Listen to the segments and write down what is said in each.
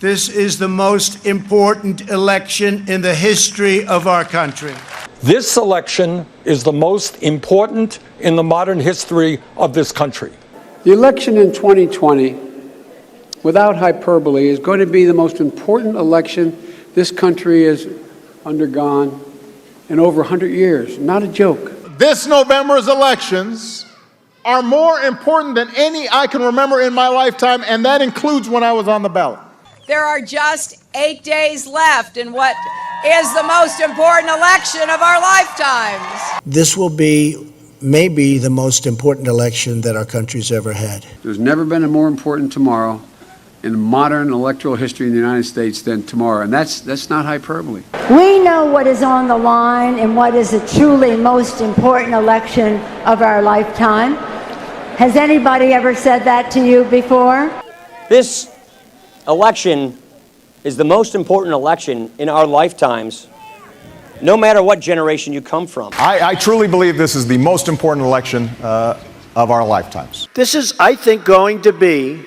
This is the most important election in the history of our country. This election is the most important in the modern history of this country. The election in 2020, without hyperbole, is going to be the most important election this country has undergone in over 100 years. Not a joke. This November's elections are more important than any I can remember in my lifetime, and that includes when I was on the ballot. There are just 8 days left in what is the most important election of our lifetimes. This will be maybe the most important election that our country's ever had. There's never been a more important tomorrow in modern electoral history in the United States than tomorrow, and that's not hyperbole. We know what is on the line and what is a truly most important election of our lifetime. Has anybody ever said that to you before? This election is the most important election in our lifetimes, no matter what generation you come from. I truly believe this is the most important election of our lifetimes. This is, I think, going to be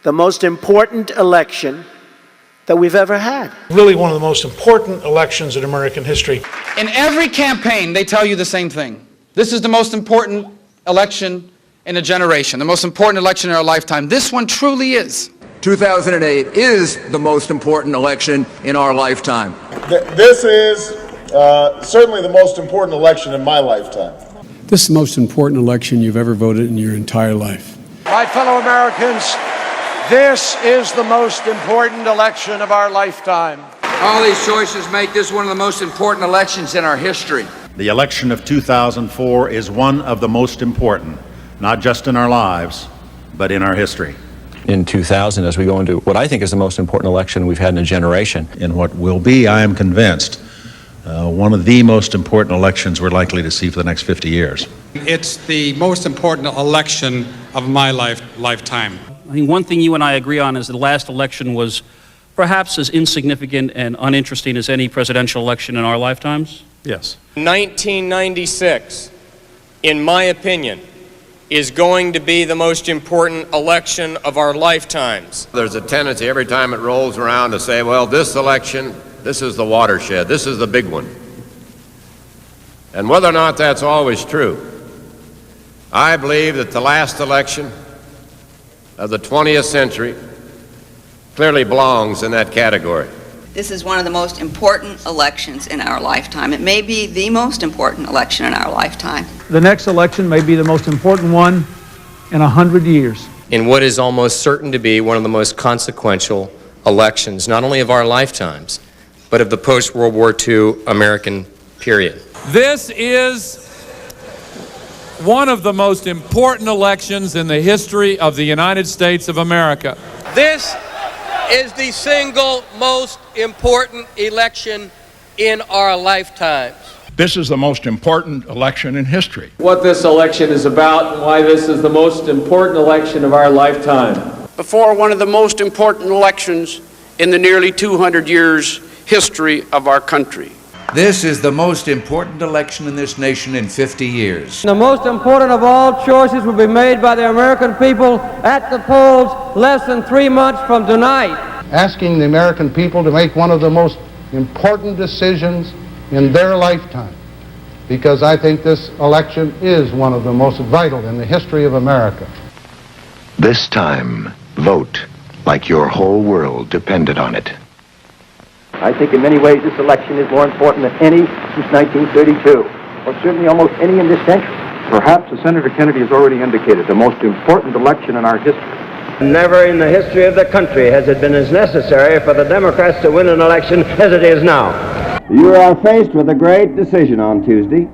the most important election that we've ever had. Really one of the most important elections in American history. In every campaign, they tell you the same thing. This is the most important election in a generation, the most important election in our lifetime. This one truly is. 2008 is the most important election in our lifetime. This is certainly the most important election in my lifetime. This is the most important election you've ever voted in your entire life. My fellow Americans, this is the most important election of our lifetime. All these choices make this one of the most important elections in our history. The election of 2004 is one of the most important, not just in our lives, but in our history. In 2000, as we go into what I think is the most important election we've had in a generation. In what will be, I am convinced, one of the most important elections we're likely to see for the next 50 years. It's the most important election of my lifetime. I think one thing you and I agree on is the last election was perhaps as insignificant and uninteresting as any presidential election in our lifetimes. Yes. 1996, in my opinion, is going to be the most important election of our lifetimes. There's a tendency every time it rolls around to say, well, this election, this is the watershed, this is the big one. And whether or not that's always true, I believe that the last election of the 20th century clearly belongs in that category. This is one of the most important elections in our lifetime. It may be the most important election in our lifetime. The next election may be the most important one in 100 years. In what is almost certain to be one of the most consequential elections, not only of our lifetimes, but of the post-World War II American period. This is one of the most important elections in the history of the United States of America. This is the single most important election in our lifetimes. This is the most important election in history. What this election is about and why this is the most important election of our lifetime. Before one of the most important elections in the nearly 200 years history of our country. This is the most important election in this nation in 50 years. The most important of all choices will be made by the American people at the polls less than 3 months from tonight. Asking the American people to make one of the most important decisions in their lifetime, because I think this election is one of the most vital in the history of America. This time, vote like your whole world depended on it. I think in many ways this election is more important than any since 1932, or certainly almost any in this century. Perhaps, as Senator Kennedy has already indicated, the most important election in our history. Never in the history of the country has it been as necessary for the Democrats to win an election as it is now. You are faced with a great decision on Tuesday,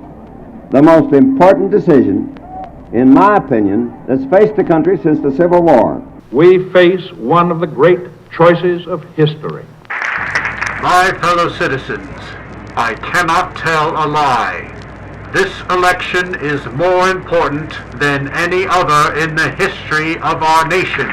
the most important decision, in my opinion, that's faced the country since the Civil War. We face one of the great choices of history. My fellow citizens, I cannot tell a lie. This election is more important than any other in the history of our nation.